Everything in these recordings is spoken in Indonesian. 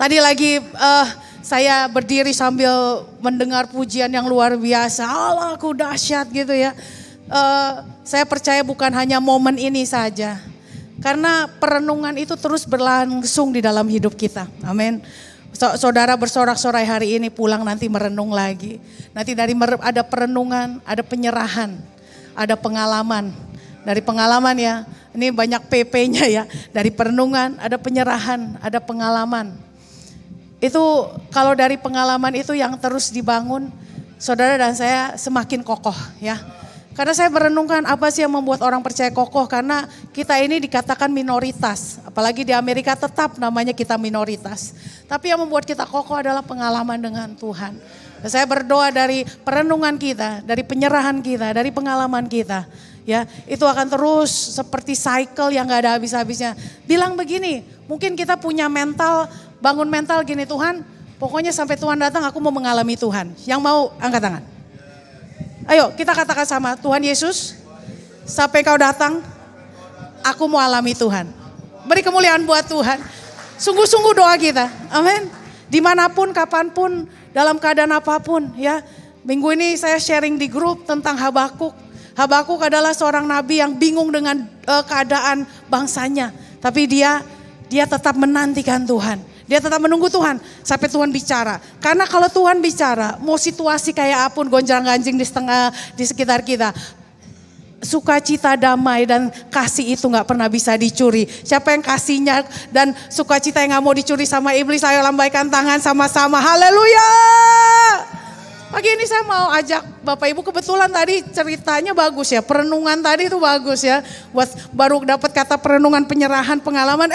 Tadi lagi saya berdiri sambil mendengar pujian yang luar biasa. Allah, aku dahsyat gitu ya. Saya percaya bukan hanya momen ini saja. Karena perenungan itu terus berlangsung di dalam hidup kita. Amin. Saudara bersorak-sorai hari ini, pulang nanti merenung lagi. Nanti ada perenungan, ada penyerahan, ada pengalaman. Dari pengalaman ya, ini banyak PP-nya ya. Dari perenungan, ada penyerahan, ada pengalaman. Itu kalau dari pengalaman itu yang terus dibangun, saudara dan saya semakin kokoh ya. Karena saya merenungkan apa sih yang membuat orang percaya kokoh, karena kita ini dikatakan minoritas. Apalagi di Amerika tetap namanya kita minoritas. Tapi yang membuat kita kokoh adalah pengalaman dengan Tuhan. Dan saya berdoa dari perenungan kita, dari penyerahan kita, dari pengalaman kita. Ya, itu akan terus seperti cycle yang gak ada habis-habisnya. Bilang begini, mungkin kita punya mental, bangun mental gini, Tuhan pokoknya sampai Tuhan datang aku mau mengalami Tuhan. Yang mau angkat tangan. Ayo kita katakan sama, Tuhan Yesus sampai kau datang aku mau alami Tuhan. Beri kemuliaan buat Tuhan. Sungguh-sungguh doa kita, amin. Dimanapun, kapanpun, dalam keadaan apapun ya. Minggu ini saya sharing di grup tentang Habakuk. Habakuk adalah seorang nabi yang bingung dengan keadaan bangsanya. Tapi dia tetap menantikan Tuhan. Dia tetap menunggu Tuhan sampai Tuhan bicara. Karena kalau Tuhan bicara, mau situasi kayak apapun gonjang-ganjing di sekitar kita, sukacita, damai dan kasih itu gak pernah bisa dicuri. Siapa yang kasihnya dan sukacita yang gak mau dicuri sama iblis, ayo lambaikan tangan sama-sama. Haleluya. Pagi ini saya mau ajak Bapak Ibu, kebetulan tadi ceritanya bagus ya, perenungan tadi itu bagus ya. Baru dapat kata perenungan, penyerahan, pengalaman.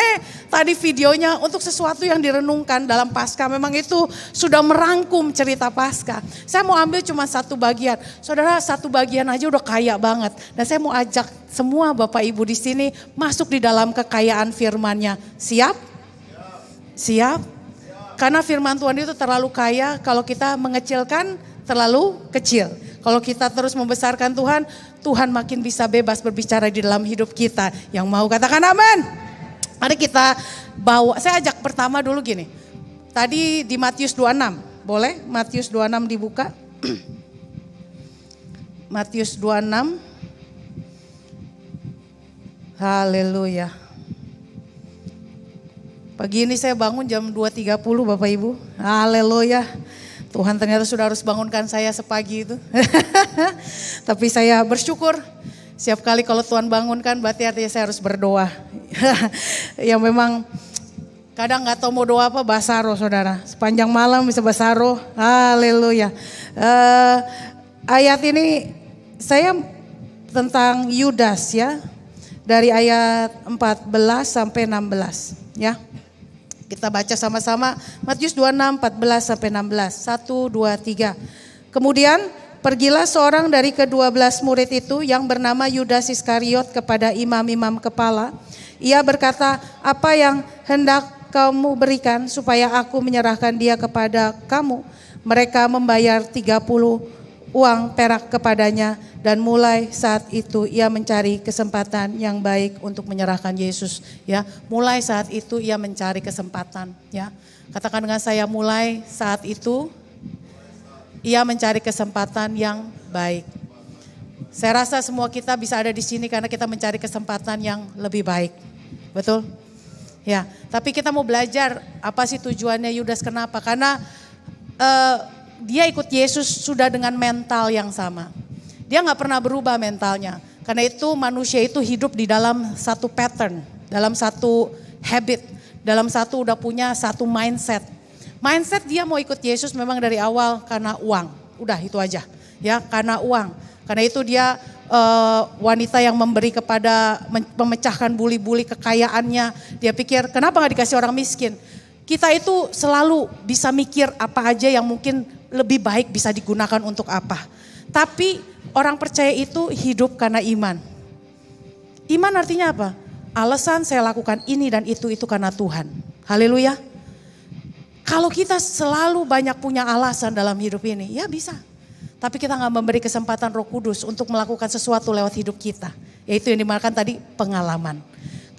Tadi videonya untuk sesuatu yang direnungkan dalam Paskah, memang itu sudah merangkum cerita Paskah. Saya mau ambil cuma satu bagian. Saudara, satu bagian aja udah kaya banget. Dan saya mau ajak semua Bapak Ibu di sini masuk di dalam kekayaan firman-Nya. Siap? Siap? Karena firman Tuhan itu terlalu kaya, kalau kita mengecilkan terlalu kecil. Kalau kita terus membesarkan Tuhan, Tuhan makin bisa bebas berbicara di dalam hidup kita. Yang mau katakan amin. Mari kita bawa, saya ajak pertama dulu gini. Tadi di Matius 26, boleh Matius 26 dibuka. Matius 26. Haleluya. Pagi ini saya bangun jam 2.30 Bapak Ibu. Haleluya. Tuhan ternyata sudah harus bangunkan saya sepagi itu. Tapi saya bersyukur. Setiap kali kalau Tuhan bangunkan berarti artinya saya harus berdoa. Yang memang kadang gak tahu mau doa apa, basaro saudara. Sepanjang malam bisa basaro. Haleluya. Ayat ini saya tentang Yudas ya. Dari ayat 14 sampai 16 ya. Kita baca sama-sama Matius 26, 14 sampai 16. 1, 2, 3. Kemudian pergilah seorang dari ke-12 murid itu yang bernama Yudas Iskariot kepada imam-imam kepala. Ia berkata, apa yang hendak kamu berikan supaya aku menyerahkan dia kepada kamu? Mereka membayar 30 uang perak kepadanya. Dan mulai saat itu ia mencari kesempatan yang baik untuk menyerahkan Yesus. Ya, mulai saat itu ia mencari kesempatan. Ya, katakan dengan saya, mulai saat itu ia mencari kesempatan yang baik. Saya rasa semua kita bisa ada di sini karena kita mencari kesempatan yang lebih baik. Betul? Ya, tapi kita mau belajar apa sih tujuannya Yudas, kenapa? Karena dia ikut Yesus sudah dengan mental yang sama. Dia gak pernah berubah mentalnya. Karena itu manusia itu hidup di dalam satu pattern, dalam satu habit, dalam udah punya satu mindset. Mindset dia mau ikut Yesus memang dari awal karena uang. Udah itu aja ya, karena uang. Karena itu dia wanita yang memberi kepada, memecahkan buli-buli kekayaannya. Dia pikir kenapa gak dikasih orang miskin. Kita itu selalu bisa mikir apa aja yang mungkin lebih baik bisa digunakan untuk apa. Tapi orang percaya itu hidup karena iman. Iman artinya apa? Alasan saya lakukan ini dan itu karena Tuhan. Haleluya. Kalau kita selalu banyak punya alasan dalam hidup ini, ya bisa. Tapi kita gak memberi kesempatan Roh Kudus untuk melakukan sesuatu lewat hidup kita. Yaitu yang dimarakan tadi pengalaman.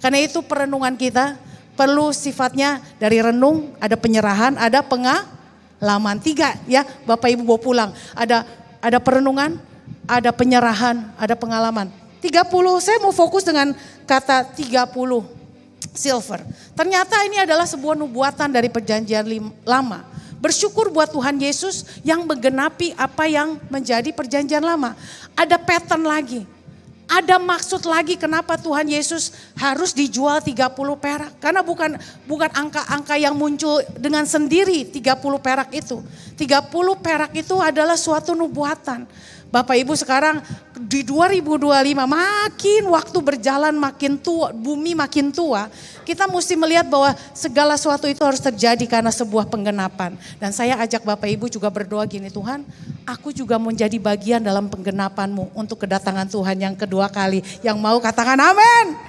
Karena itu perenungan kita, perlu sifatnya dari renung, ada penyerahan, ada pengalaman. 3 ya, Bapak Ibu bawa pulang. Ada perenungan, ada penyerahan, ada pengalaman. 30, saya mau fokus dengan kata 30 silver. Ternyata ini adalah sebuah nubuatan dari perjanjian lama. Bersyukur buat Tuhan Yesus yang menggenapi apa yang menjadi perjanjian lama. Ada pattern lagi. Ada maksud lagi kenapa Tuhan Yesus harus dijual 30 perak. Karena bukan angka-angka yang muncul dengan sendiri 30 perak itu. 30 perak itu adalah suatu nubuatan. Bapak Ibu sekarang di 2025 makin waktu berjalan makin tua, bumi makin tua. Kita mesti melihat bahwa segala sesuatu itu harus terjadi karena sebuah penggenapan. Dan saya ajak Bapak Ibu juga berdoa gini, Tuhan aku juga mau jadi bagian dalam penggenapan-Mu untuk kedatangan Tuhan yang kedua kali. Yang mau katakan amin.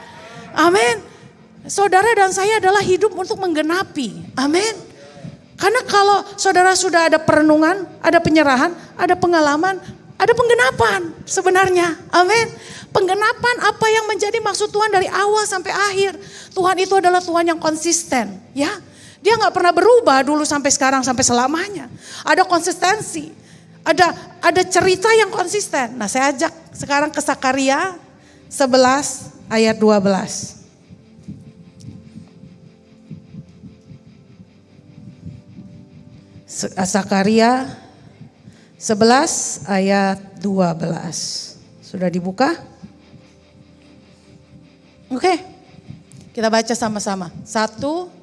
Amin. Saudara dan saya adalah hidup untuk menggenapi. Amin. Karena kalau saudara sudah ada perenungan, ada penyerahan, ada pengalaman, ada penggenapan sebenarnya. Amin. Penggenapan apa yang menjadi maksud Tuhan dari awal sampai akhir. Tuhan itu adalah Tuhan yang konsisten. Ya, Dia gak pernah berubah dulu sampai sekarang sampai selamanya. Ada konsistensi. Ada cerita yang konsisten. Nah saya ajak sekarang ke Sakaria 11 ayat 12. Sakaria 11 ayat 12. Sudah dibuka? Oke. Kita baca sama-sama. 1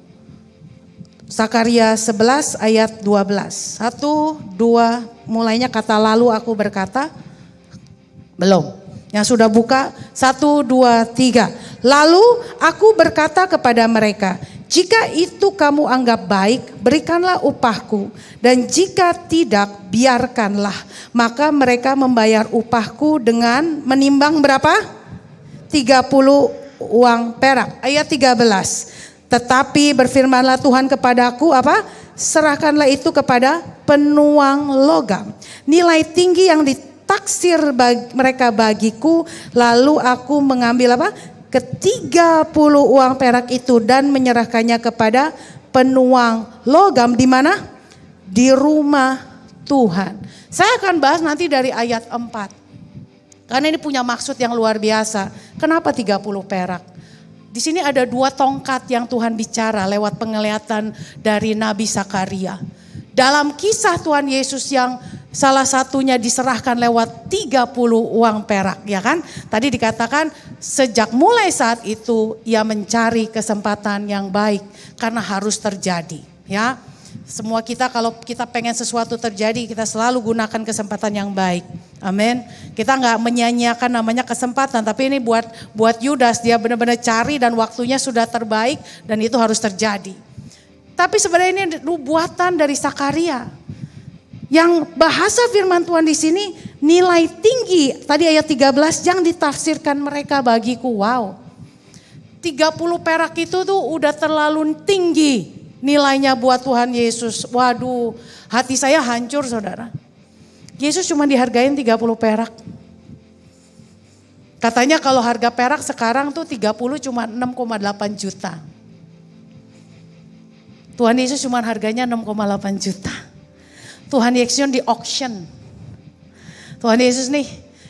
Sakaria 11 ayat 12. 1, 2, mulainya kata lalu aku berkata. Belum. Yang sudah buka 1, 2, 3. Lalu aku berkata kepada mereka, jika itu kamu anggap baik, berikanlah upahku. Dan jika tidak, biarkanlah. Maka mereka membayar upahku dengan menimbang berapa? 30 uang perak. Ayat 13. Tetapi berfirmanlah Tuhan kepadaku apa? Serahkanlah itu kepada penuang logam. Nilai tinggi yang ditaksir mereka bagiku. Lalu aku mengambil apa? Ke-30 uang perak itu dan menyerahkannya kepada penuang logam di mana? Di rumah Tuhan. Saya akan bahas nanti dari ayat 4. Karena ini punya maksud yang luar biasa. Kenapa 30 perak? Di sini ada 2 tongkat yang Tuhan bicara lewat penglihatan dari Nabi Sakaria. Dalam kisah Tuhan Yesus yang salah satunya diserahkan lewat 30 uang perak, ya kan? Tadi dikatakan sejak mulai saat itu ia mencari kesempatan yang baik karena harus terjadi, ya. Semua kita kalau kita pengen sesuatu terjadi, kita selalu gunakan kesempatan yang baik. Amin. Kita nggak menyia-nyiakan namanya kesempatan, tapi ini buat Yudas, dia benar-benar cari dan waktunya sudah terbaik dan itu harus terjadi. Tapi sebenarnya ini nubuatan dari Sakaria. Yang bahasa firman Tuhan di sini nilai tinggi, tadi ayat 13 yang ditafsirkan mereka bagiku. Wow. 30 perak itu tuh udah terlalu tinggi nilainya buat Tuhan Yesus. Waduh, hati saya hancur saudara. Yesus cuma dihargain 30 perak. Katanya kalau harga perak sekarang tuh 30 cuma 6,8 juta. Tuhan Yesus cuma harganya 6,8 juta. Tuhan Yesus di auction. Tuhan Yesus nih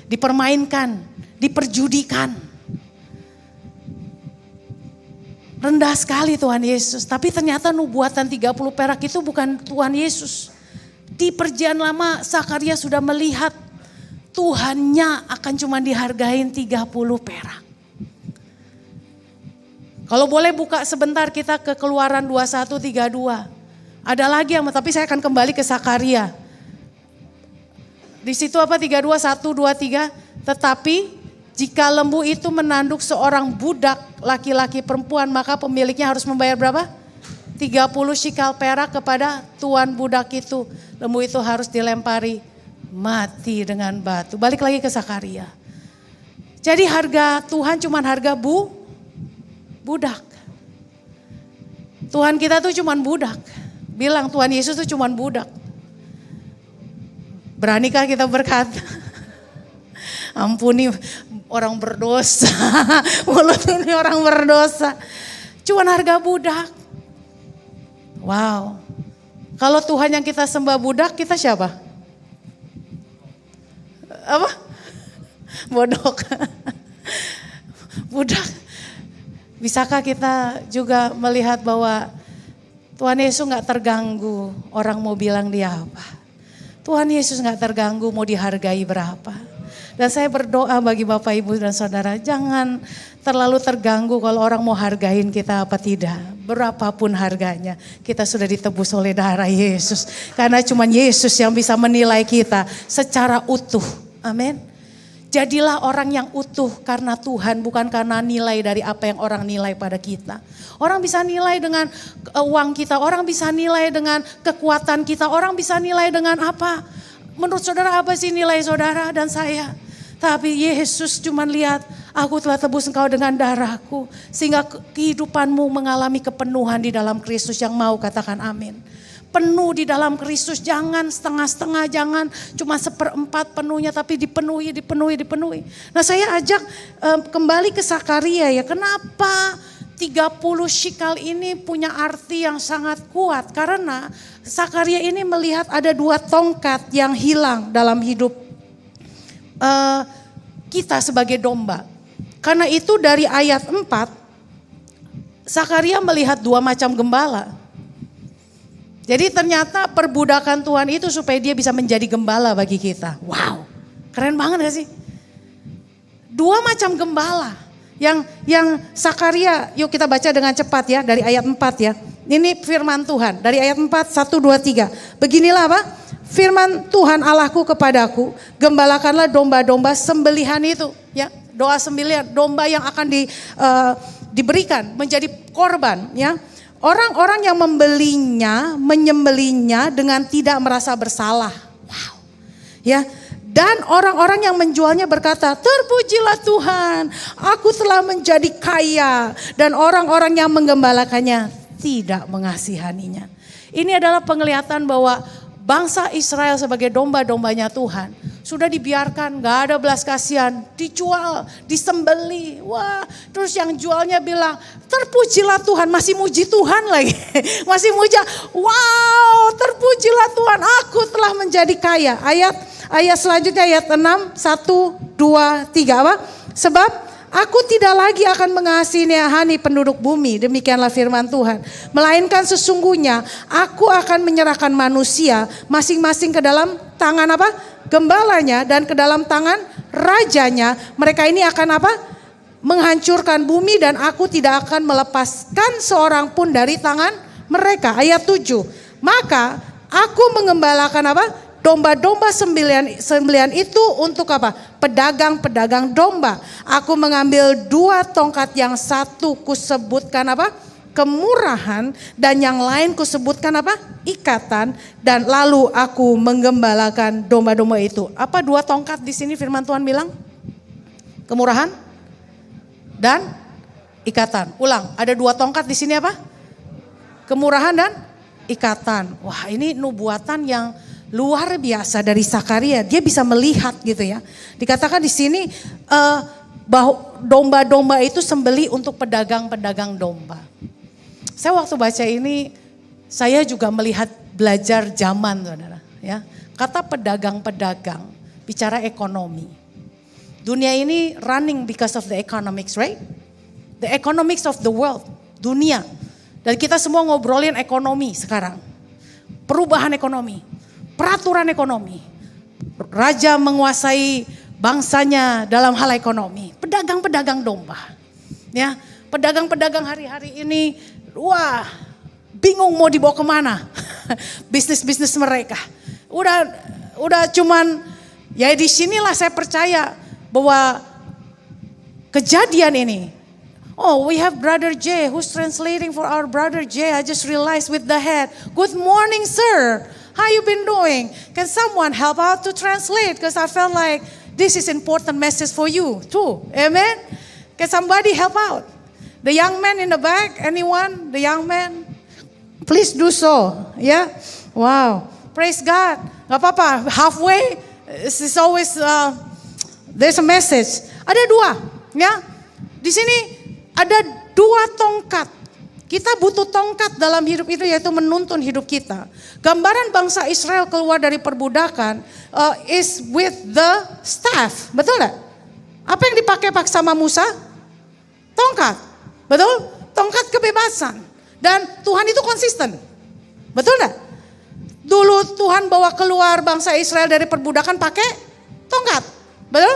dipermainkan, diperjudikan. Rendah sekali Tuhan Yesus. Tapi ternyata nubuatan 30 perak itu bukan Tuhan Yesus. Di perjanjian lama Sakaria sudah melihat Tuhannya akan cuma dihargain 30 perak. Kalau boleh buka sebentar kita ke Keluaran 21:32. Ada lagi yang, tapi saya akan kembali ke Sakaria. Di situ apa 32, 1, 2, 3. Tetapi jika lembu itu menanduk seorang budak laki-laki perempuan, maka pemiliknya harus membayar berapa? 30 shikal perak kepada tuan budak itu. Lembu itu harus dilempari mati dengan batu. Balik lagi ke Sakaria. Jadi harga Tuhan cuma harga budak. Tuhan kita tuh cuma budak. Bilang Tuhan Yesus tuh cuma budak. Beranikah kita berkata? Ampuni orang berdosa. Mulut ini orang berdosa. Cuman harga budak. Wow. Kalau Tuhan yang kita sembah budak, kita siapa? Apa? Bodoh. Budak. Bisakah kita juga melihat bahwa Tuhan Yesus gak terganggu orang mau bilang dia apa. Tuhan Yesus gak terganggu mau dihargai berapa. Dan saya berdoa bagi Bapak Ibu dan Saudara, jangan terlalu terganggu kalau orang mau hargain kita apa tidak. Berapapun harganya, kita sudah ditebus oleh darah Yesus. Karena cuma Yesus yang bisa menilai kita secara utuh. Amin. Jadilah orang yang utuh karena Tuhan, bukan karena nilai dari apa yang orang nilai pada kita. Orang bisa nilai dengan uang kita, orang bisa nilai dengan kekuatan kita, orang bisa nilai dengan apa. Menurut saudara apa sih nilai saudara dan saya? Tapi Yesus cuma lihat, aku telah tebus engkau dengan darahku. Sehingga kehidupanmu mengalami kepenuhan di dalam Kristus. Yang mau katakan amin. Penuh di dalam Kristus, jangan setengah-setengah, jangan cuma 1/4 penuhnya, tapi dipenuhi. Nah saya ajak kembali ke Sakaria ya, kenapa 30 shikal ini punya arti yang sangat kuat? Karena Sakaria ini melihat ada 2 tongkat yang hilang dalam hidup kita sebagai domba. Karena itu dari ayat 4, Sakaria melihat 2 macam gembala. Jadi ternyata perbudakan Tuhan itu supaya dia bisa menjadi gembala bagi kita. Wow, keren banget gak sih? 2 macam gembala. Yang Sakaria, yuk kita baca dengan cepat ya dari ayat 4 ya. Ini firman Tuhan dari ayat 4, 1, 2, 3. Beginilah apa? Firman Tuhan Allahku kepadaku, gembalakanlah domba-domba sembelihan itu. Ya, doa sembelihan, domba yang akan diberikan menjadi korban ya. Orang-orang yang menyembelinya dengan tidak merasa bersalah. Wow. Ya. Dan orang-orang yang menjualnya berkata, terpujilah Tuhan, aku telah menjadi kaya. Dan orang-orang yang menggembalakannya tidak mengasihaninya. Ini adalah penglihatan bahwa bangsa Israel sebagai domba-dombanya Tuhan sudah dibiarkan, gak ada belas kasihan, dijual, disembeli. Wah, terus yang jualnya bilang, terpujilah Tuhan, masih muji Tuhan lagi. Masih muja, wow, terpujilah Tuhan, aku telah menjadi kaya. Ayat selanjutnya ayat 6, 1, 2, 3 apa? Sebab aku tidak lagi akan mengasihani penduduk bumi, demikianlah firman Tuhan. Melainkan sesungguhnya aku akan menyerahkan manusia masing-masing ke dalam tangan apa? Gembalanya dan ke dalam tangan rajanya. Mereka ini akan apa? Menghancurkan bumi dan aku tidak akan melepaskan seorang pun dari tangan mereka. Ayat 7. Maka aku mengembalakan apa? Domba-domba sembelian itu untuk apa? Pedagang-pedagang domba. Aku mengambil 2 tongkat, yang satu kusebutkan apa? Kemurahan, dan yang lain kusebutkan apa? Ikatan. Dan lalu aku menggembalakan domba-domba itu. Apa 2 tongkat di sini firman Tuhan bilang? Kemurahan dan ikatan. Ulang, ada 2 tongkat di sini apa? Kemurahan dan ikatan. Wah, ini nubuatan yang luar biasa dari Sakaria. Dia bisa melihat gitu ya. Dikatakan di sini bahwa domba-domba itu sembeli untuk pedagang-pedagang domba. Saya waktu baca ini, saya juga melihat belajar zaman, saudara. Ya, kata pedagang-pedagang, bicara ekonomi. Dunia ini running because of the economics, right? The economics of the world, dunia. Dan kita semua ngobrolin ekonomi sekarang. Perubahan ekonomi, peraturan ekonomi. Raja menguasai bangsanya dalam hal ekonomi. Pedagang-pedagang domba. Ya, pedagang-pedagang hari-hari ini, wah, bingung mau dibawa kemana bisnis-bisnis mereka. Udah cuman, ya di sinilah saya percaya bahwa kejadian ini. Oh, we have Brother J who's translating for our Brother J. I just realized with the head. Good morning, sir. How you been doing? Can someone help out to translate? Because I felt like this is important message for you too. Amen? Can somebody help out? The young man in the back, anyone? The young man? Please do so. Yeah? Wow. Praise God. Gak apa-apa. Halfway, it's always, there's a message. Ada 2. Ya. Di sini ada 2 tongkat. Kita butuh tongkat dalam hidup itu, yaitu menuntun hidup kita. Gambaran bangsa Israel keluar dari perbudakan is with the staff. Betul gak? Apa yang dipakai sama Musa? Tongkat. Betul? Tongkat kebebasan. Dan Tuhan itu konsisten. Betul gak? Dulu Tuhan bawa keluar bangsa Israel dari perbudakan pakai tongkat. Betul?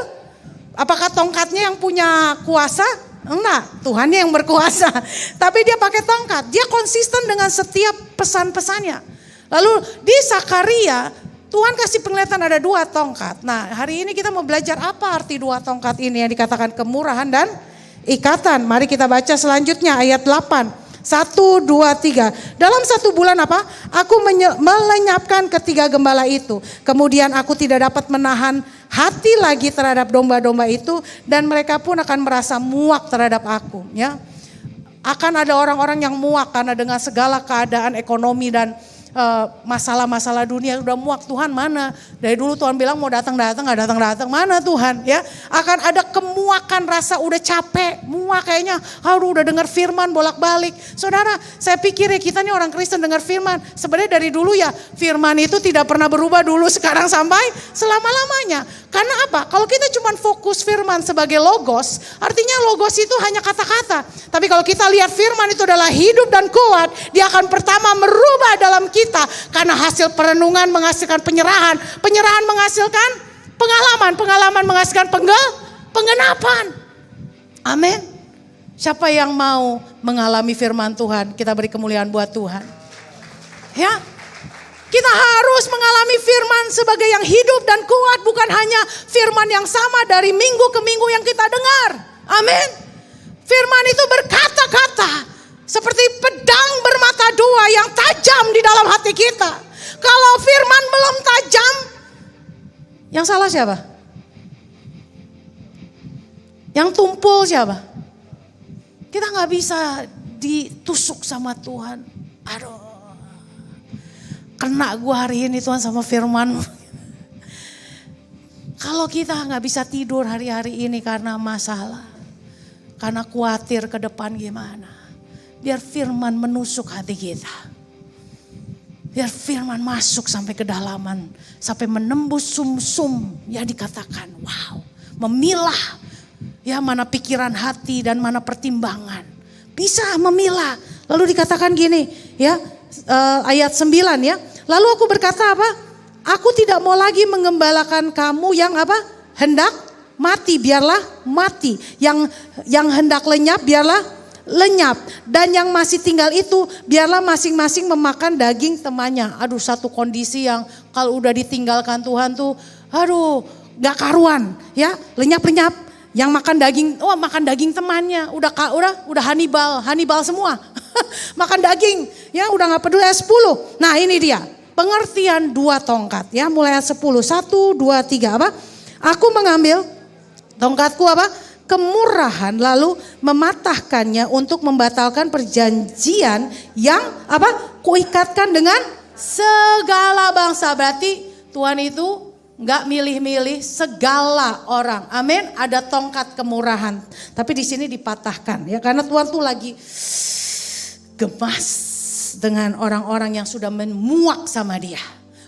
Apakah tongkatnya yang punya kuasa? Enggak, Tuhan yang berkuasa. Tapi dia pakai tongkat. Dia konsisten dengan setiap pesan-pesannya. Lalu di Sakaria, Tuhan kasih penglihatan ada 2 tongkat. Nah, hari ini kita mau belajar apa arti 2 tongkat ini yang dikatakan kemurahan dan ikatan. Mari kita baca selanjutnya ayat 8. 1, 2, 3. Dalam 1 bulan apa? Aku melenyapkan ketiga gembala itu. Kemudian aku tidak dapat menahan hati lagi terhadap domba-domba itu, dan mereka pun akan merasa muak terhadap aku. Ya, akan ada orang-orang yang muak karena dengan segala keadaan ekonomi dan masalah-masalah dunia udah muak. Tuhan mana? Dari dulu Tuhan bilang mau datang-datang, gak datang-datang. Mana Tuhan? Ya, akan ada kemuakan, rasa udah capek, muak kayaknya. Aduh, udah dengar firman bolak-balik. Saudara, saya pikir ya kita nih orang Kristen dengar firman. Sebenarnya dari dulu ya firman itu tidak pernah berubah dulu, sekarang sampai selama-lamanya. Karena apa? Kalau kita cuma fokus firman sebagai logos, artinya logos itu hanya kata-kata. Tapi kalau kita lihat firman itu adalah hidup dan kuat, dia akan pertama merubah dalam kita. Karena hasil perenungan menghasilkan penyerahan, penyerahan menghasilkan pengalaman, pengalaman menghasilkan penggenapan. Amin. Siapa yang mau mengalami firman Tuhan? Kita beri kemuliaan buat Tuhan. Ya. Kita harus mengalami firman sebagai yang hidup dan kuat, bukan hanya firman yang sama dari minggu ke minggu yang kita dengar. Amin. Firman itu berkata-kata seperti pedang bermata 2 yang tajam di dalam hati kita. Kalau firman belum tajam, yang salah siapa? Yang tumpul siapa? Kita gak bisa ditusuk sama Tuhan. Aduh. Kena gue hari ini Tuhan sama firman. Kalau kita gak bisa tidur hari-hari ini karena masalah, karena khawatir ke depan gimana, biar firman menusuk hati kita. Biar firman masuk sampai kedalaman, sampai menembus sum-sum. Ya dikatakan wow, memilah ya mana pikiran hati dan mana pertimbangan. Bisa memilah. Lalu dikatakan gini ya, ayat 9 ya. Lalu aku berkata apa? Aku tidak mau lagi mengembalakan kamu yang apa? Hendak mati, biarlah mati. Yang hendak lenyap, biarlah lenyap. Dan yang masih tinggal itu, biarlah masing-masing memakan daging temannya. Aduh, satu kondisi yang kalau udah ditinggalkan Tuhan tuh, aduh, gak karuan, ya, lenyap-lenyap. Yang makan daging, makan daging temannya, udah Hannibal semua. Makan daging, ya udah gak peduli. 10. Nah ini dia, pengertian 2 tongkat ya, mulai 10. 1, 2, 3 apa? Aku mengambil tongkatku apa? Kemurahan, lalu mematahkannya untuk membatalkan perjanjian yang apa? Kuikatkan dengan segala bangsa. Berarti Tuhan itu nggak milih-milih segala orang. Amin. Ada tongkat kemurahan. Tapi di sini dipatahkan ya, karena Tuhan tuh lagi gemas dengan orang-orang yang sudah memuak sama dia.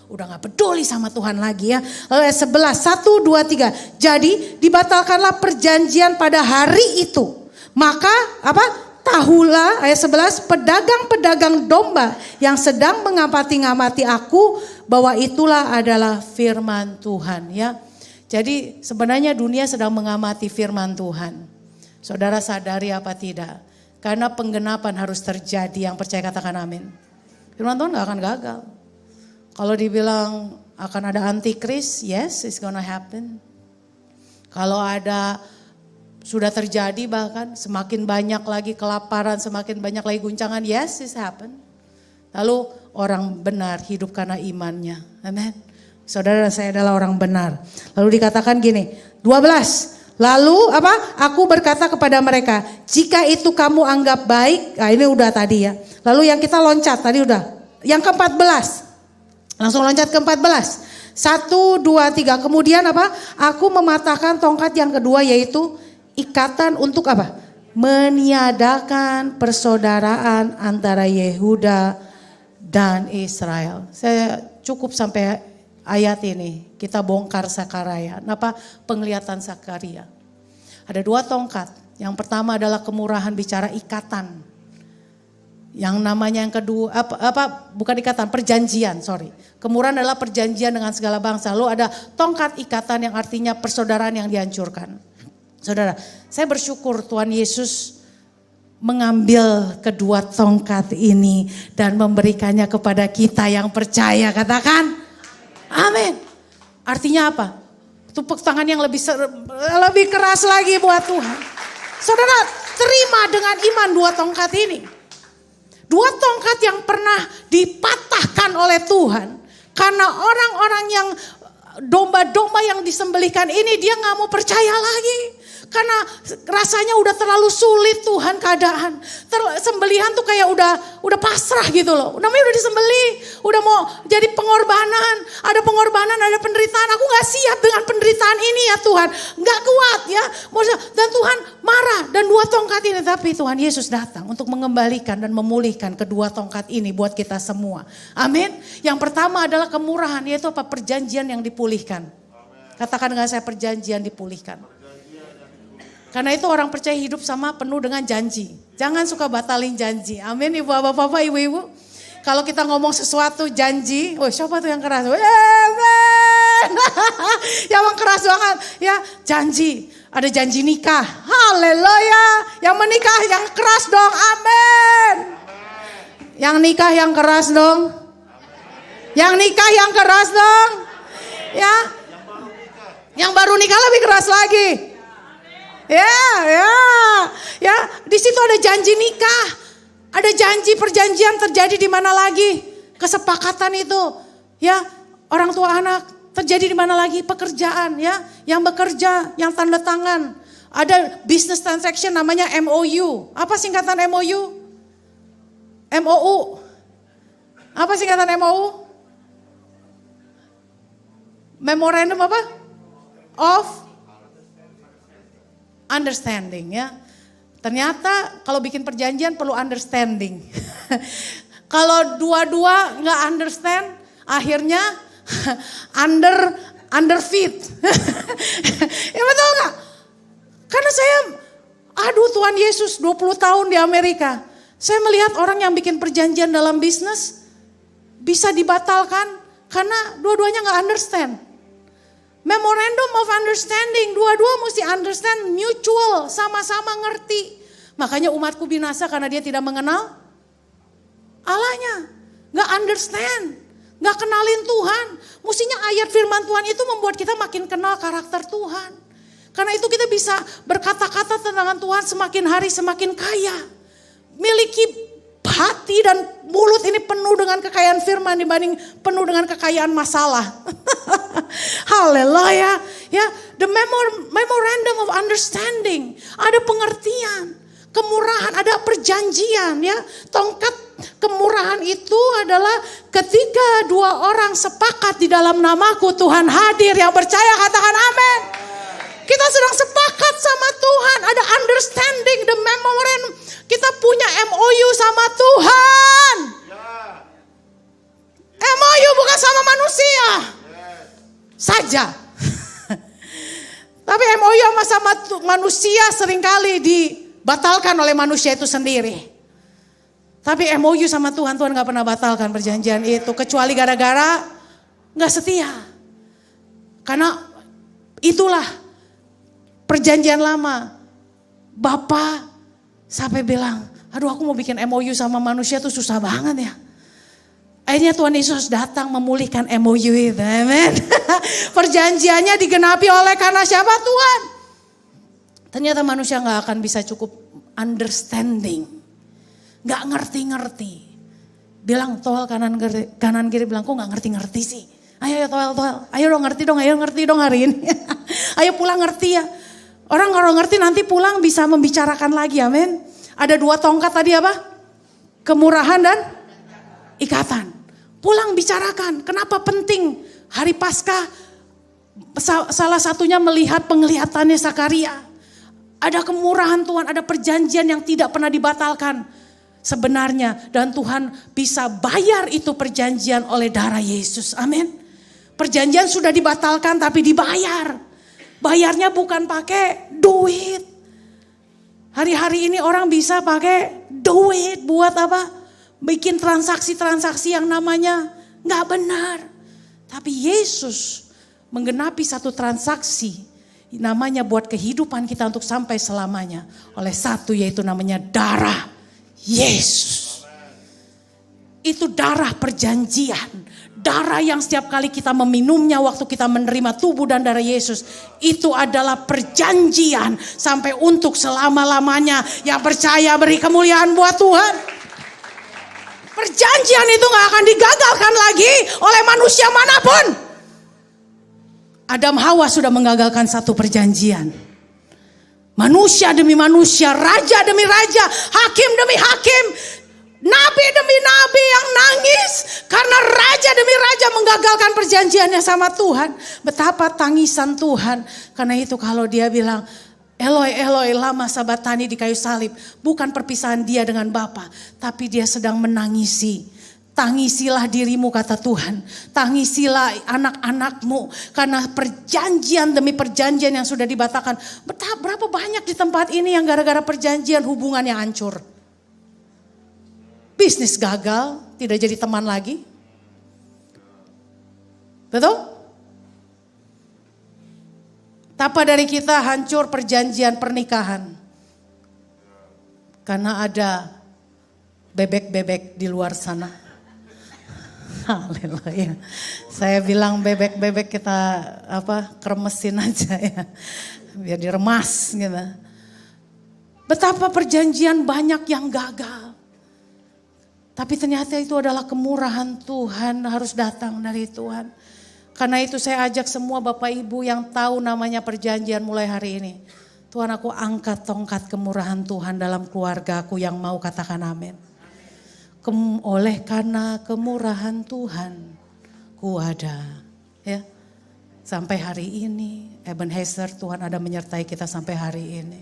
Udah gak peduli sama Tuhan lagi ya. Lalu ayat 11, 1, 2, 3. Jadi dibatalkanlah perjanjian pada hari itu. Maka apa? Tahulah ayat 11, pedagang-pedagang domba yang sedang mengamati-ngamati aku, bahwa itulah adalah firman Tuhan ya. Jadi sebenarnya dunia sedang mengamati firman Tuhan. Saudara sadari apa tidak? Karena penggenapan harus terjadi, yang percaya katakan amin. Firman Tuhan gak akan gagal. Kalau dibilang akan ada antikris, yes, it's gonna happen. Kalau ada, sudah terjadi bahkan, semakin banyak lagi kelaparan, semakin banyak lagi guncangan, yes, it's happen. Lalu orang benar hidup karena imannya, amin. Saudara, saya adalah orang benar. Lalu dikatakan gini, 12. Lalu apa? Aku berkata kepada mereka, jika itu kamu anggap baik, nah ini udah tadi ya. Lalu yang kita loncat tadi udah, yang ke-14. Langsung loncat ke-14. 1, 2, 3. Kemudian apa? Aku mematahkan tongkat yang kedua, yaitu ikatan untuk apa? meniadakan persaudaraan antara Yehuda dan Israel. Saya cukup sampai ayat ini. Kita bongkar Sakarya. Kenapa? Penglihatan Sakaria. Ada 2 tongkat. Yang pertama adalah kemurahan, bicara ikatan. Yang namanya yang kedua, bukan ikatan, perjanjian, sorry. Kemurahan adalah perjanjian dengan segala bangsa. Lalu ada tongkat ikatan yang artinya persaudaraan yang dihancurkan. Saudara, saya bersyukur Tuhan Yesus mengambil kedua tongkat ini dan memberikannya kepada kita yang percaya. Katakan, amin. Artinya apa? Tepuk tangan yang lebih keras lagi buat Tuhan. Saudara, terima dengan iman 2 tongkat ini. 2 tongkat yang pernah dipatahkan oleh Tuhan. Karena orang-orang yang domba-domba yang disembelihkan ini dia gak mau percaya lagi. Karena rasanya udah terlalu sulit Tuhan keadaan. Sembelihan tuh kayak udah pasrah gitu loh. Namanya udah disembelih, udah mau jadi pengorbanan. Ada pengorbanan, ada penderitaan. Aku gak siap dengan penderitaan ini ya Tuhan. Gak kuat ya. Dan Tuhan marah dan 2 tongkat ini. Tapi Tuhan Yesus datang untuk mengembalikan dan memulihkan kedua tongkat ini buat kita semua. Amin. Yang pertama adalah kemurahan, yaitu apa? Perjanjian yang dipulihkan. Katakan dengan saya, perjanjian dipulihkan. Karena itu orang percaya hidup sama penuh dengan janji. Jangan suka batalin janji. Amin ibu, bapak, ibu-ibu. Kalau kita ngomong sesuatu janji, siapa tuh yang keras? Yang keras banget ya, janji. Ada janji nikah. Haleluya. Yang menikah yang keras dong. Amin. Yang nikah yang keras dong. Yang nikah yang keras dong. Ya. Yang baru nikah lebih keras lagi. Ya, di situ ada janji nikah, ada janji perjanjian terjadi di mana lagi, kesepakatan itu, ya, orang tua anak terjadi di mana lagi, pekerjaan, ya, yang bekerja, yang tanda tangan, ada business transaction namanya MOU, apa singkatan MOU? MOU, apa singkatan MOU? Memorandum apa? Of understanding ya. Ternyata kalau bikin perjanjian perlu understanding. Kalau dua-dua nggak understand, akhirnya underfit. Ya betul nggak? Karena saya, Tuhan Yesus 20 tahun di Amerika. Saya melihat orang yang bikin perjanjian dalam bisnis bisa dibatalkan karena dua-duanya nggak understand. Memorandum of understanding, dua-dua mesti understand, mutual, sama-sama ngerti. Makanya umatku binasa karena dia tidak mengenal Allahnya. Gak understand, gak kenalin Tuhan. Mestinya ayat firman Tuhan itu membuat kita makin kenal karakter Tuhan. Karena itu kita bisa berkata-kata tentang Tuhan semakin hari semakin kaya. Miliki hati dan mulut ini penuh dengan kekayaan firman dibanding penuh dengan kekayaan masalah. Haleluya. Ya, the memorandum of understanding, ada pengertian, kemurahan, ada perjanjian ya. Tongkat kemurahan itu adalah ketika 2 orang sepakat di dalam namaku, Tuhan hadir. Yang percaya katakan amin. Kita sedang sepakat sama Tuhan, ada understanding, the memorandum. Kita punya MOU sama Tuhan. MOU bukan sama manusia saja. Tapi MOU sama manusia seringkali dibatalkan oleh manusia itu sendiri. Tapi MOU sama Tuhan, Tuhan gak pernah batalkan perjanjian itu. Kecuali gara-gara gak setia. Karena itulah perjanjian lama. Bapak sampai bilang, aduh aku mau bikin MOU sama manusia tuh susah banget ya. Akhirnya Tuhan Yesus datang memulihkan MOU itu. Amen. Perjanjiannya digenapi oleh karena siapa? Tuhan. Ternyata manusia gak akan bisa cukup understanding. Gak ngerti-ngerti. Bilang toel kanan kiri bilang kok gak ngerti-ngerti sih. Ayo toel. Ayo dong ngerti dong hari ini. Ayo pulang ngerti ya. Orang kalau ngerti nanti pulang bisa membicarakan lagi, amin. Ada 2 tongkat tadi apa? Kemurahan dan ikatan. Pulang bicarakan, kenapa penting hari Paskah? Salah satunya melihat penglihatannya Sakaria. Ada kemurahan Tuhan, ada perjanjian yang tidak pernah dibatalkan sebenarnya. Dan Tuhan bisa bayar itu perjanjian oleh darah Yesus. Amin. Perjanjian sudah dibatalkan tapi dibayar. Bayarnya bukan pakai duit. Hari-hari ini orang bisa pakai duit buat apa? Bikin transaksi-transaksi yang namanya gak benar. Tapi Yesus menggenapi satu transaksi namanya buat kehidupan kita untuk sampai selamanya. Oleh satu yaitu namanya darah Yesus. Itu darah perjanjian. Darah yang setiap kali kita meminumnya waktu kita menerima tubuh dan darah Yesus. Itu adalah perjanjian sampai untuk selama-lamanya. Yang percaya beri kemuliaan buat Tuhan. Perjanjian itu gak akan digagalkan lagi oleh manusia manapun. Adam Hawa sudah mengagalkan satu perjanjian. Manusia demi manusia, raja demi raja, hakim demi hakim, nabi demi nabi yang nangis. Karena raja demi raja menggagalkan perjanjiannya sama Tuhan. Betapa tangisan Tuhan. Karena itu kalau dia bilang, Eloi, Eloi, lama sabatani di kayu salib. Bukan perpisahan dia dengan Bapa, tapi dia sedang menangisi. Tangisilah dirimu kata Tuhan. Tangisilah anak-anakmu. Karena perjanjian demi perjanjian yang sudah dibatalkan. Berapa banyak di tempat ini yang gara-gara perjanjian hubungannya hancur. Bisnis gagal, tidak jadi teman lagi. Betul? Tapa dari kita hancur perjanjian pernikahan. Karena ada bebek-bebek di luar sana. Haleluya. Saya bilang bebek-bebek kita kremesin aja ya. Biar diremas gitu. Betapa perjanjian banyak yang gagal. Tapi ternyata itu adalah kemurahan Tuhan harus datang dari Tuhan. Karena itu saya ajak semua Bapak Ibu yang tahu namanya perjanjian mulai hari ini. Tuhan, aku angkat tongkat kemurahan Tuhan dalam keluargaku yang mau katakan amin. Oleh karena kemurahan Tuhan ku ada. Ya. Sampai hari ini Ebenezer Tuhan ada menyertai kita sampai hari ini.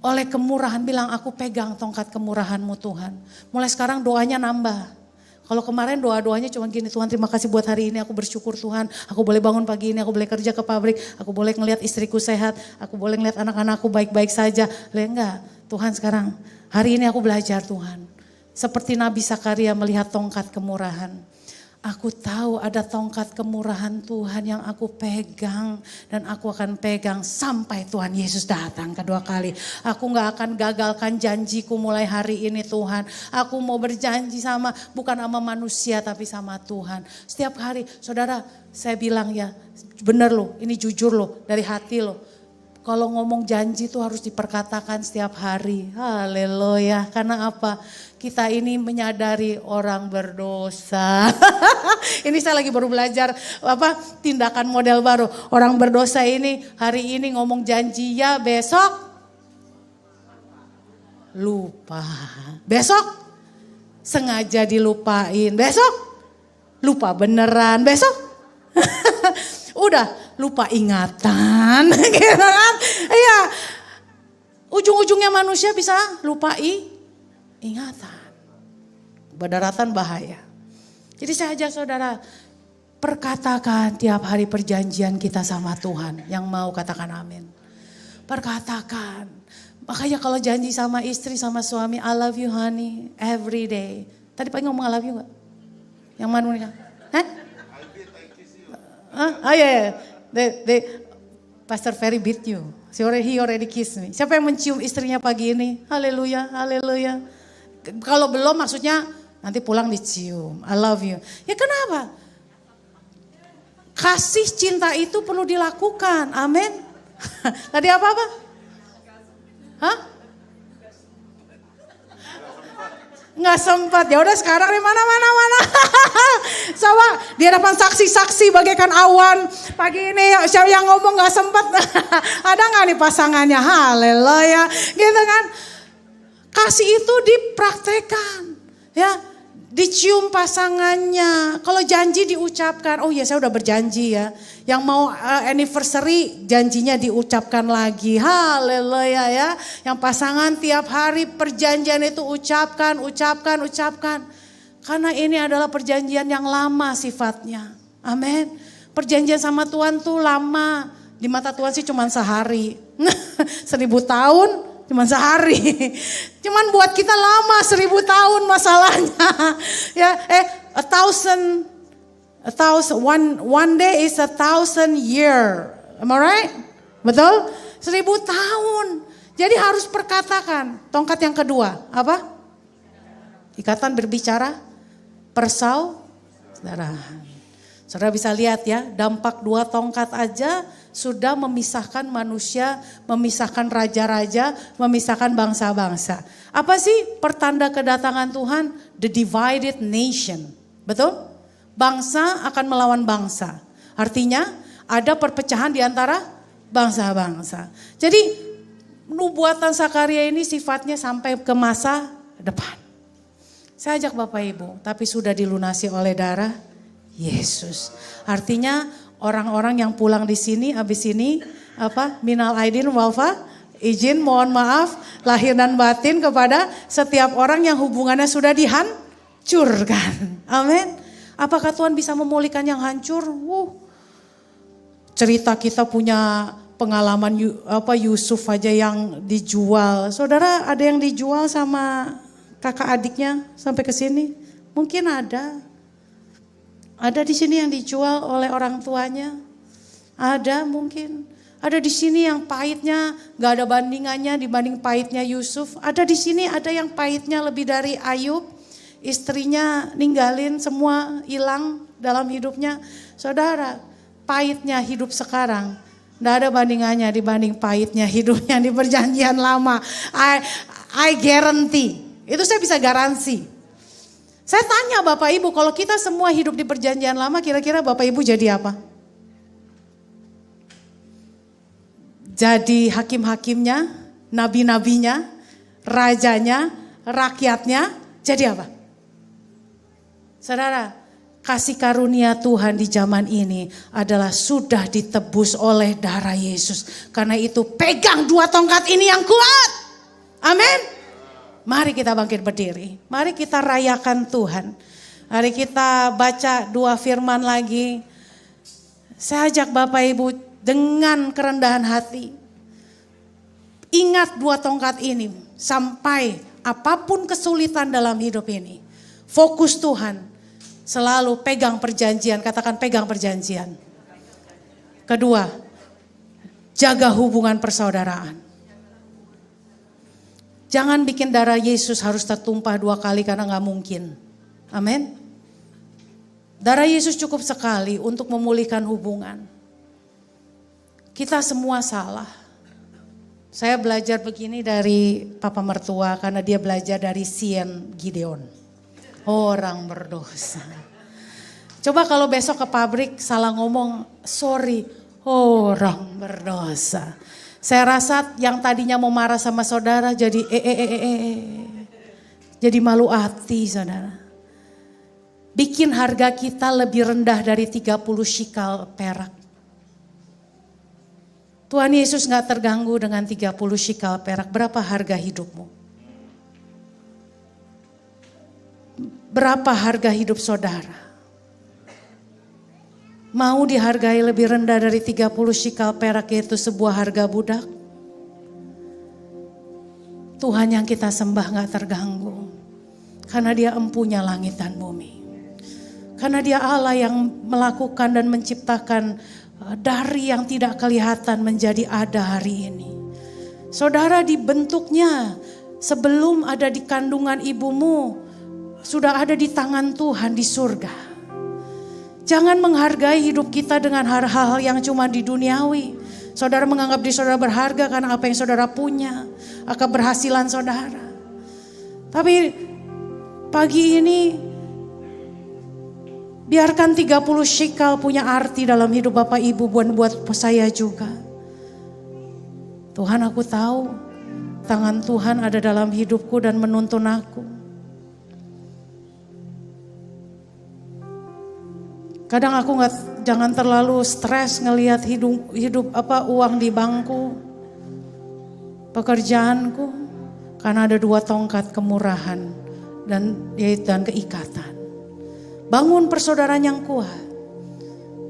Oleh kemurahan bilang aku pegang tongkat kemurahan-Mu Tuhan. Mulai sekarang doanya nambah. Kalau kemarin doa-doanya cuma gini, Tuhan terima kasih buat hari ini, aku bersyukur Tuhan. Aku boleh bangun pagi ini, aku boleh kerja ke pabrik, aku boleh ngelihat istriku sehat, aku boleh ngelihat anak-anakku baik-baik saja. Enggak, Tuhan sekarang hari ini aku belajar Tuhan. Seperti Nabi Zakaria melihat tongkat kemurahan. Aku tahu ada tongkat kemurahan Tuhan yang aku pegang. Dan aku akan pegang sampai Tuhan Yesus datang kedua kali. Aku gak akan gagalkan janjiku mulai hari ini Tuhan. Aku mau berjanji bukan sama manusia tapi sama Tuhan. Setiap hari saudara saya bilang ya bener loh, ini jujur loh dari hati loh. Kalau ngomong janji itu harus diperkatakan setiap hari. Haleluya. Karena apa? Kita ini menyadari orang berdosa. Ini saya lagi baru belajar tindakan model baru. Orang berdosa ini hari ini ngomong janji ya, besok lupa. Besok sengaja dilupain. Besok lupa beneran. Besok udah lupa ingatan. Gitu kan? Iya. Ujung-ujungnya manusia bisa lupa ingatan. Berdaratan bahaya. Jadi saya ajak saudara, perkatakan tiap hari perjanjian kita sama Tuhan. Yang mau katakan amin. Perkatakan. Makanya kalau janji sama istri, sama suami, I love you honey, every day. Tadi pagi ngomong I love you gak? Yang mana nih? Hah? Oh yeah. Pastor Ferry beat you. He already kissed me. Siapa yang mencium istrinya pagi ini? Haleluya, haleluya. Kalau belum maksudnya nanti pulang dicium. I love you. Ya kenapa? Kasih cinta itu perlu dilakukan. Amin. Tadi apa-apa? Hah? Nggak sempat. Ya udah sekarang di mana. Sama di hadapan saksi-saksi bagaikan awan. Pagi ini siapa yang ngomong nggak sempat. Ada nggak nih pasangannya? Haleluya. Gitu kan? Kasih itu dipraktekkan. Ya, dicium pasangannya. Kalau janji diucapkan, oh ya saya udah berjanji ya. Yang mau anniversary janjinya diucapkan lagi. Haleluya ya. Yang pasangan tiap hari perjanjian itu ucapkan. Karena ini adalah perjanjian yang lama sifatnya. Amin. Perjanjian sama Tuhan tuh lama. Di mata Tuhan sih cuma sehari. 1000 tahun cuma sehari. Cuman buat kita lama 1000 tahun masalahnya. Ya, one day is 1,000 year. Am I right? Betul? 1000 tahun. Jadi harus perkatakan. Tongkat yang kedua, apa? Ikatan berbicara, persaudaraan. Saudara bisa lihat ya, dampak 2 tongkat aja sudah memisahkan manusia, memisahkan raja-raja, memisahkan bangsa-bangsa. Apa sih pertanda kedatangan Tuhan? The divided nation. Betul? Bangsa akan melawan bangsa. Artinya ada perpecahan di antara bangsa-bangsa. Jadi nubuatan Sakaria ini sifatnya sampai ke masa depan. Saya ajak Bapak Ibu, tapi sudah dilunasi oleh darah Yesus. Artinya orang-orang yang pulang di sini habis ini minal aidin walfa izin mohon maaf lahir dan batin kepada setiap orang yang hubungannya sudah dihancurkan. Amin. Apakah Tuhan bisa memulihkan yang hancur? Cerita kita punya pengalaman Yusuf aja yang dijual. Saudara ada yang dijual sama kakak adiknya sampai ke sini? Mungkin ada. Ada di sini yang dijual oleh orang tuanya. Ada mungkin. Ada di sini yang pahitnya gak ada bandingannya dibanding pahitnya Yusuf. Ada di sini ada yang pahitnya lebih dari Ayub. Istrinya ninggalin semua hilang dalam hidupnya. Saudara, pahitnya hidup sekarang gak ada bandingannya dibanding pahitnya hidupnya di perjanjian lama. I guarantee. Itu saya bisa garansi. Saya tanya Bapak Ibu, kalau kita semua hidup di perjanjian lama, kira-kira Bapak Ibu jadi apa? Jadi hakim-hakimnya, nabi-nabinya, rajanya, rakyatnya, jadi apa? Saudara, kasih karunia Tuhan di zaman ini adalah sudah ditebus oleh darah Yesus. Karena itu pegang 2 tongkat ini yang kuat. Amin. Mari kita bangkit berdiri. Mari kita rayakan Tuhan. Mari kita baca 2 firman lagi. Saya ajak Bapak Ibu dengan kerendahan hati. Ingat 2 tongkat ini. Sampai apapun kesulitan dalam hidup ini. Fokus Tuhan. Selalu pegang perjanjian. Katakan pegang perjanjian. Kedua, jaga hubungan persaudaraan. Jangan bikin darah Yesus harus tertumpah 2 kali karena gak mungkin. Amin. Darah Yesus cukup sekali untuk memulihkan hubungan. Kita semua salah. Saya belajar begini dari Papa Mertua karena dia belajar dari Sien Gideon. Orang berdosa. Coba kalau besok ke pabrik salah ngomong, sorry, orang berdosa. Saya rasa yang tadinya mau marah sama saudara jadi jadi malu hati saudara. Bikin harga kita lebih rendah dari 30 shikal perak. Tuhan Yesus gak terganggu dengan 30 shikal perak. Berapa harga hidupmu? Berapa harga hidup saudara? Mau dihargai lebih rendah dari 30 shikal perak yaitu sebuah harga budak? Tuhan yang kita sembah gak terganggu. Karena dia empunya langit dan bumi. Karena dia Allah yang melakukan dan menciptakan dari yang tidak kelihatan menjadi ada hari ini. Saudara dibentuknya sebelum ada di kandungan ibumu. Sudah ada di tangan Tuhan di surga. Jangan menghargai hidup kita dengan hal-hal yang cuma di duniawi. Saudara menganggap diri saudara berharga karena apa yang saudara punya. Keberhasilan saudara. Tapi pagi ini biarkan 30 shikal punya arti dalam hidup Bapak Ibu buat saya juga. Tuhan aku tahu tangan Tuhan ada dalam hidupku dan menuntun aku. Kadang aku jangan terlalu stres ngelihat hidup uang di bangku, pekerjaanku, karena ada 2 tongkat kemurahan dan keikatan. Bangun persaudaraan yang kuat,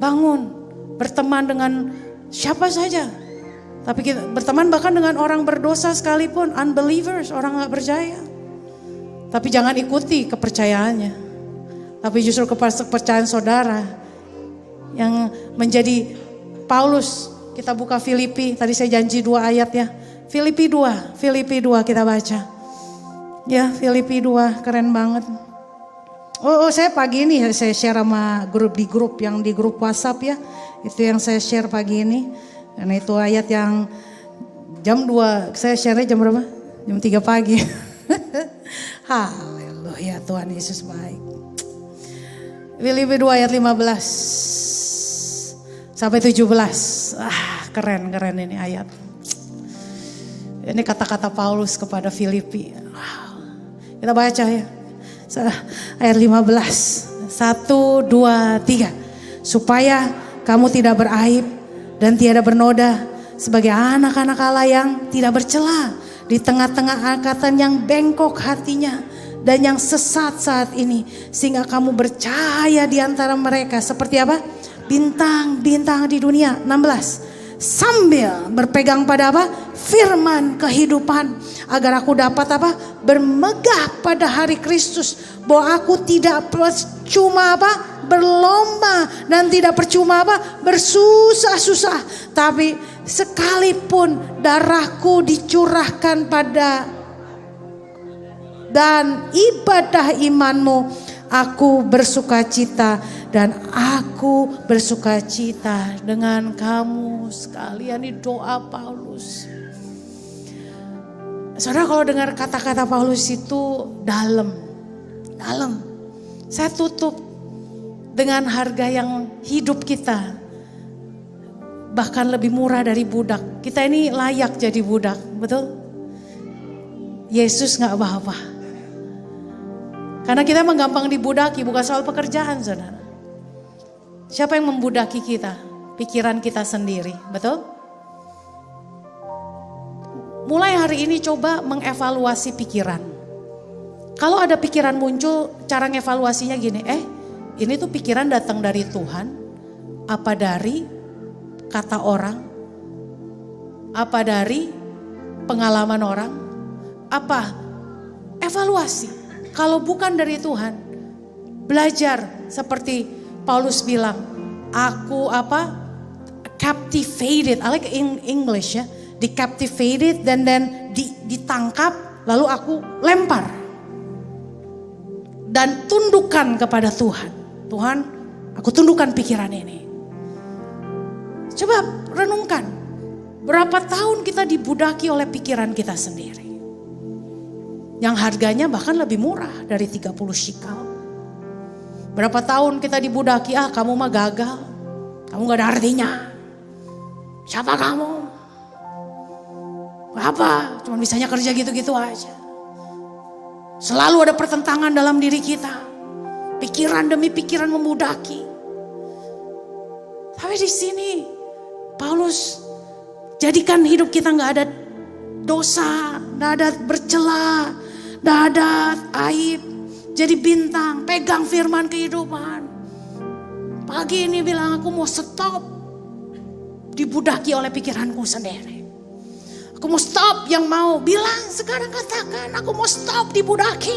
bangun berteman dengan siapa saja, tapi kita berteman bahkan dengan orang berdosa sekalipun, unbelievers, orang nggak percaya. Tapi jangan ikuti kepercayaannya, tapi justru kepercayaan saudara yang menjadi Paulus. Kita buka Filipi, tadi saya janji 2 ayat ya. Filipi 2 kita baca. Ya, Filipi 2 keren banget. Saya pagi ini saya share sama di grup yang di grup WhatsApp ya. Itu yang saya share pagi ini. Karena itu ayat yang jam 2, saya share jam berapa? Jam 3 pagi. Haleluya, Tuhan Yesus baik. Filipi 2 ayat 15 sampai 17. Keren ini ayat. Ini kata-kata Paulus kepada Filipi. Kita baca ya. Ayat 15. 1, 2, 3. Supaya kamu tidak beraib dan tiada bernoda sebagai anak-anak Allah yang tidak bercela di tengah-tengah angkatan yang bengkok hatinya dan yang sesat saat ini, sehingga kamu bercahaya di antara mereka seperti apa? Bintang-bintang di dunia. 16. Sambil berpegang pada apa? Firman kehidupan, agar aku dapat apa? Bermegah pada hari Kristus, bahwa aku tidak percuma apa? Berlomba, dan tidak percuma apa? Bersusah-susah, tapi sekalipun darahku dicurahkan pada dan ibadah imanmu, aku bersukacita dan aku bersukacita dengan kamu sekalian. Ini doa Paulus. Saudara, kalau dengar kata-kata Paulus itu dalam. Saya tutup dengan harga yang hidup kita bahkan lebih murah dari budak. Kita ini layak jadi budak, betul? Yesus gak apa-apa. Karena kita menggampang dibudaki, bukan soal pekerjaan, saudara. Siapa yang membudaki kita? Pikiran kita sendiri, betul? Mulai hari ini coba mengevaluasi pikiran. Kalau ada pikiran muncul, cara ngevaluasinya gini, ini tuh pikiran datang dari Tuhan, apa dari kata orang, apa dari pengalaman orang, apa? Evaluasi. Kalau bukan dari Tuhan, belajar seperti Paulus bilang, aku apa? Captivated. I like in English ya. Di-captivated dan ditangkap, lalu aku lempar. Dan tundukkan kepada Tuhan. Tuhan, aku tundukkan pikiran ini. Coba renungkan, berapa tahun kita dibudaki oleh pikiran kita sendiri. Yang harganya bahkan lebih murah dari 30 shikal. Berapa tahun kita dibudaki, kamu mah gagal. Kamu gak ada artinya. Siapa kamu? Apa? Cuma bisanya kerja gitu-gitu aja. Selalu ada pertentangan dalam diri kita. Pikiran demi pikiran membudaki. Tapi di sini Paulus jadikan hidup kita gak ada dosa, gak ada bercela, gak ada aib. Jadi bintang, pegang firman kehidupan. Pagi ini bilang, aku mau stop dibudaki oleh pikiranku sendiri. Aku mau stop, yang mau bilang sekarang katakan, aku mau stop dibudaki.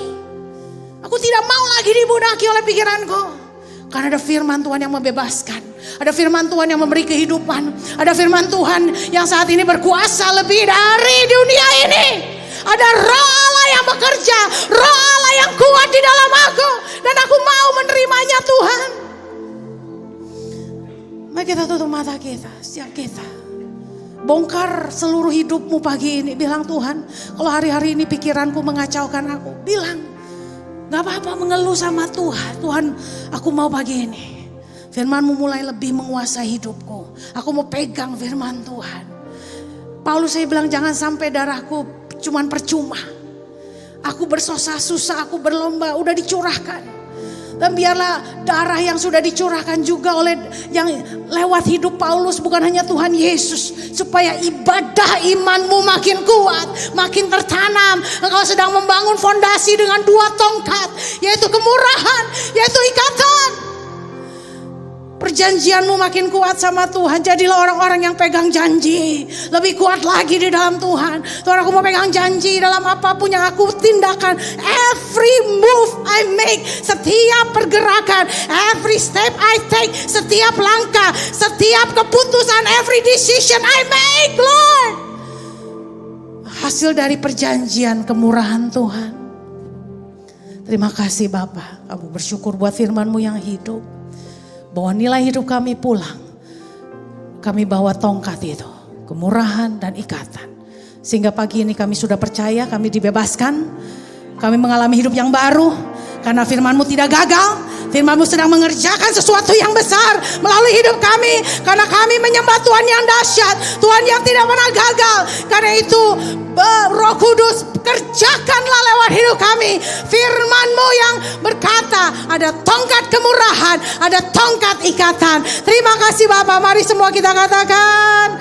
Aku tidak mau lagi dibudaki oleh pikiranku. Karena ada firman Tuhan yang membebaskan. Ada firman Tuhan yang memberi kehidupan. Ada firman Tuhan yang saat ini berkuasa lebih dari dunia ini. Ada roh Allah yang bekerja. Roh Allah yang kuat di dalam aku. Dan aku mau menerimanya Tuhan. Mari kita tutup mata kita, setiap kita. Bongkar seluruh hidupmu pagi ini. Bilang, Tuhan, kalau hari-hari ini pikiranku mengacaukan aku. Bilang, gak apa-apa mengeluh sama Tuhan. Tuhan, aku mau pagi ini firman-Mu mulai lebih menguasai hidupku. Aku mau pegang firman Tuhan. Paulus saya bilang, jangan sampai darahku cuman percuma. Aku bersusah-susah, aku berlomba, udah dicurahkan. Dan biarlah darah yang sudah dicurahkan juga oleh yang lewat hidup Paulus, bukan hanya Tuhan Yesus, supaya ibadah imanmu makin kuat, makin tertanam. Engkau sedang membangun fondasi dengan 2 tongkat, yaitu kemurahan, yaitu ikatan. Perjanjianmu makin kuat sama Tuhan. Jadilah orang-orang yang pegang janji. Lebih kuat lagi di dalam Tuhan. Tuhan, aku mau pegang janji dalam apapun yang aku tindakan. Every move I make, setiap pergerakan, every step I take, setiap langkah, setiap keputusan, every decision I make, Lord, hasil dari perjanjian kemurahan Tuhan. Terima kasih Bapa. Kami bersyukur buat firman-Mu yang hidup. Bawa nilai hidup kami pulang. Kami bawa tongkat itu, kemurahan dan ikatan. Sehingga pagi ini kami sudah percaya, kami dibebaskan. Kami mengalami hidup yang baru. Karena firman-Mu tidak gagal. Firman-Mu sedang mengerjakan sesuatu yang besar melalui hidup kami. Karena kami menyembah Tuhan yang dahsyat. Tuhan yang tidak pernah gagal. Karena itu Roh Kudus, kerjakanlah lewat hidup kami firman-Mu yang berkata ada tongkat kemurahan, ada tongkat ikatan. Terima kasih Bapak. Mari semua kita katakan